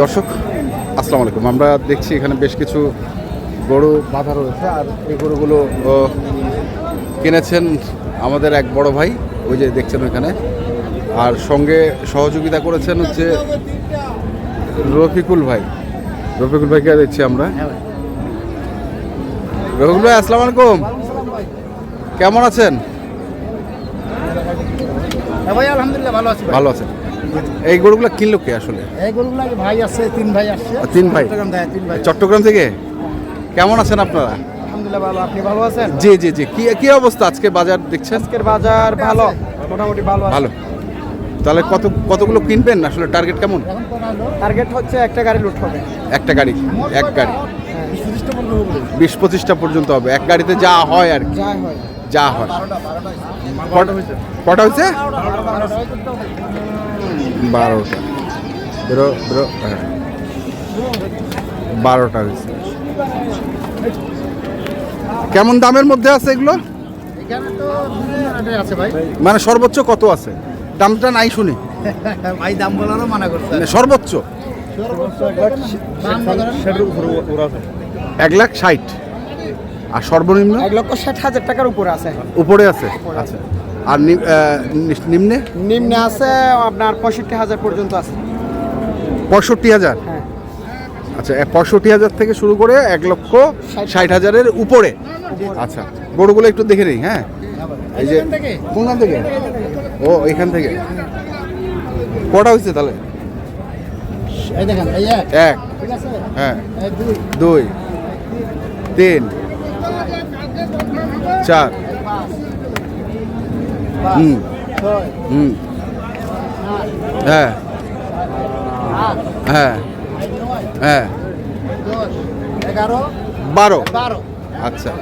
দর্শক আসসালামু আলাইকুম। আমরা দেখছি এখানে বেশ কিছু গরু বাঁধা রয়েছে, আর এই গরুগুলো কিনেছেন আমাদের এক বড় ভাই, ওই যে দেখছেন ওইখানে, আর সঙ্গে সহযোগিতা করেছেন হচ্ছে রফিকুল ভাই। রফিকুল ভাইকে দেখছি আমরা। রফিকুল ভাই আসসালামু আলাইকুম, কেমন আছেন? ভাই আলহামদুলিল্লাহ ভালো আছি। ভালো আছেন। এই গরুগুলো কিনলো কে আসলে? এই গরুগুলো ভাই আছে, তিন ভাই আসছে। তিন ভাই? চট্টগ্রাম থেকে। কেমন আছেন আপনারা? আলহামদুলিল্লাহ ভালো। আপনি ভালো আছেন? জি জি জি। কি অবস্থা আজকে বাজার দেখছেন? আজকের বাজার ভালো, মোটামুটি ভালো। ভালো। তাহলে কতগুলো কিনবেন আসলে? টার্গেট কেমন? টার্গেট হচ্ছে একটা গাড়ি লুট হবে। একটা গাড়ি? এক গাড়ি 20-25টা পর্যন্ত হবে। এক গাড়িতে যা হয় আর কি, যা হয়। কটা হয়েছে? 12টা। বেরো বেরো। হ্যাঁ, 12টা হয়েছে। কেমন দামের মধ্যে আছে এগুলো? এখানে তো আছে ভাই। মানে সর্বোচ্চ কত আছে? দামটা নাই শুনি। ভাই দাম বলারও মানা করছে। সর্বোচ্চ 1,60,000 আর সর্বনিম্ন 1,60,000 টাকার উপরে আছে। উপরে আছে? আচ্ছা। আর নিম্নে? নিম্নে আছে আপনার 65,000 পর্যন্ত আছে। 65,000? হ্যাঁ। আচ্ছা, 65,000 থেকে শুরু করে 1,60,000-এর উপরে। আচ্ছা, গরুগুলো একটু দেখে নিই। হ্যাঁ, এই যে কোনখান থেকে? ও, এইখান থেকে। কটা হয়েছে তাহলে? এই দেখেন, এই এক। ঠিক আছে। হ্যাঁ, এই 2, 3, 4। হুম হুম। হ্যাঁ হ্যাঁ হ্যাঁ। 11, 12। 12। আচ্ছা,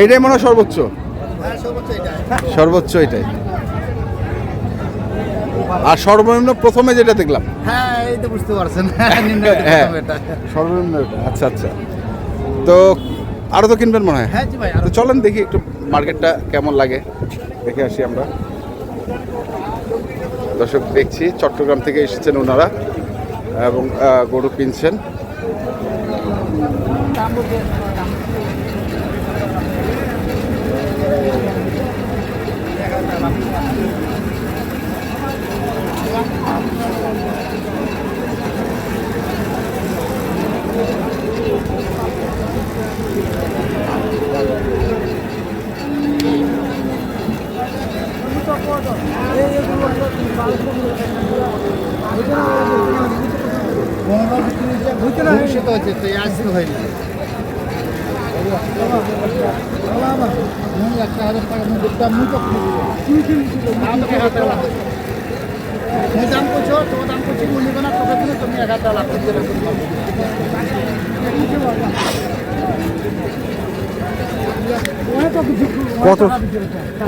এইটাই মনে হয় সর্বোচ্চ? সর্বোচ্চ এটাই। আর সর্বনিম্ন প্রথমে যেটা দেখলাম? হ্যাঁ, এই তো বুঝতে পারছেন। হ্যাঁ, সর্বনিম্ন এটা। আচ্ছা আচ্ছা। তো আরও তো কিনবেন মনে হয়? হ্যাঁ জি ভাই। তো চলেন দেখি একটু মার্কেটটা কেমন লাগে, দেখে আসি আমরা। দর্শক দেখছি চট্টগ্রাম থেকে এসেছেন ওনারা এবং গরু কিনছেন।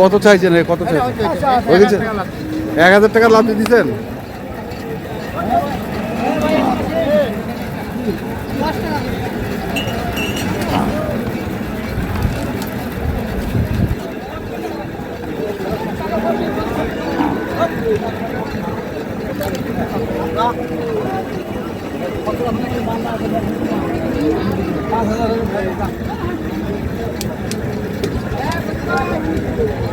কত চাইছেন? কত চাইছেন? 1,000 টাকা লাভ দিচ্ছেন?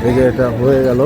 এই যে এটা হয়ে গেল।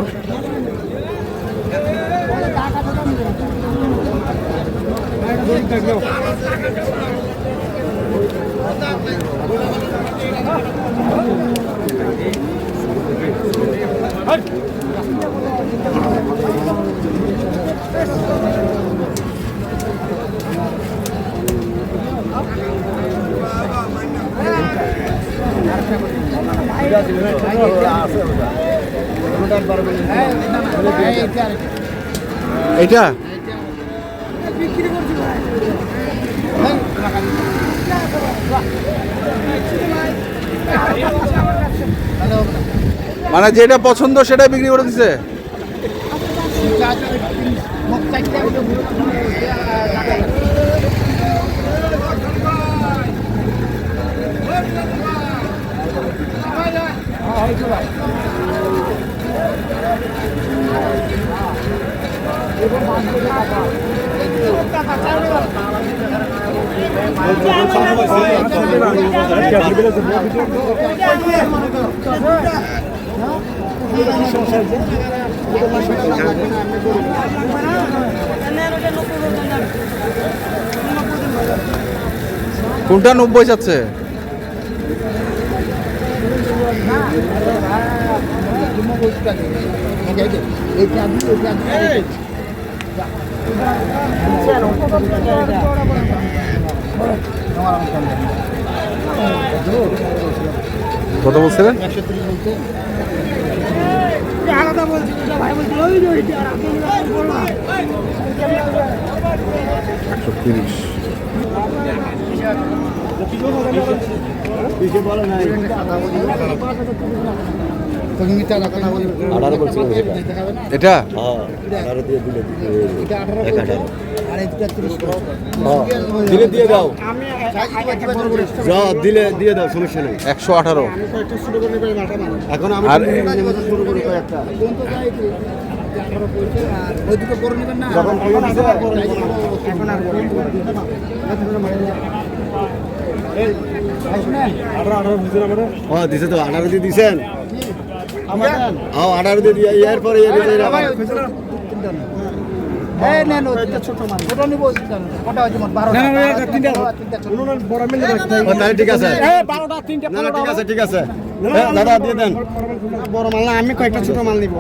এইটা মানে যেটা পছন্দ সেটাই বিক্রি করে দিছে? কোনটা 90 যাচ্ছে? কত বলছিলেন? 130। এটা দিলে দিয়ে দাও, দিলে দিয়ে দাও, সমস্যা নেই। 118। এখন আমি আর শুরু করি কয়েকটা। যখন দিছে তো 18 দিয়ে দিছেন। 18 দিয়ে দিয়ে এরপরে ঠিক আছে, ঠিক আছে, ঠিক আছে দাদা দিয়ে দেন। বড় মাল না, আমি কয়েকটা ছোট মাল নিব।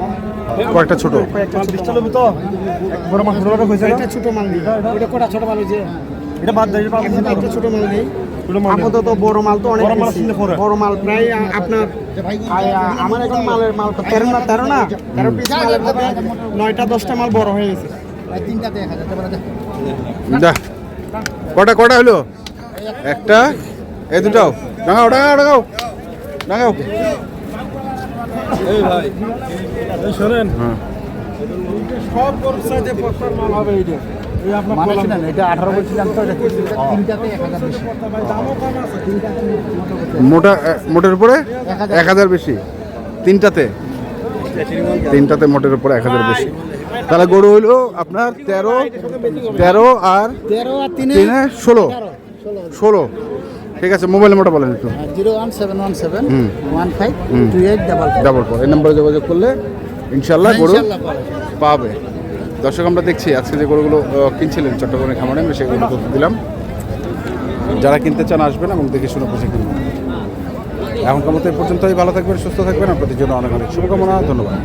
কয়েকটা ছোট। কয়েকটা ছোট মাল নিব। এটা কটা ছোট মাল হয়েছে? এটা বাদ দেয়, একটা ছোট মাল নেই। আপাতত বড় মাল তো অনেক বেশি। বড় মাল প্রায় আপনার আমার এখন মালের মাল 13 পিস মালের মধ্যে 9টা 10টা মাল বড় হয়ে গেছে। যা কটা কটা হলো? একটা, এই দুটাও ডাঙাও ডাঙাও ডাঙাও ডাঙাও। এই ভাই শোনেন, হ্যাঁ সব সাইজে পত্তর মাল হবে এইটা। এই আপনার এটা 18 বলছিলাম তো, তিনটাতে 1000 বেশি। দামও কম আছে। মোটা মোটের উপরে 1000 বেশি। তিনটাতে মোটের উপরে 1000 বেশি। তাহলে গরু হইলো আপনার 13 আর 3 16। ঠিক আছে, মোবাইল নাম্বারটা বলেন একটু। 01717 হুম। 152844। এই নম্বরে যোগাযোগ করলে ইনশাল্লাহ গরু পাবে। দর্শক, আমরা দেখছি আজকে যে গরুগুলো কিনছিলেন চট্টগ্রামের খামারে, আমি সেগুলো তথ্য দিলাম। যারা কিনতে চান আসবেন এবং দেখে শুনে বুঝে কিনবেন। এখনকার মতো এই পর্যন্তই। ভালো থাকবেন, সুস্থ থাকবেন। আপনাদের জন্য অনেক অনেক শুভকামনা। ধন্যবাদ।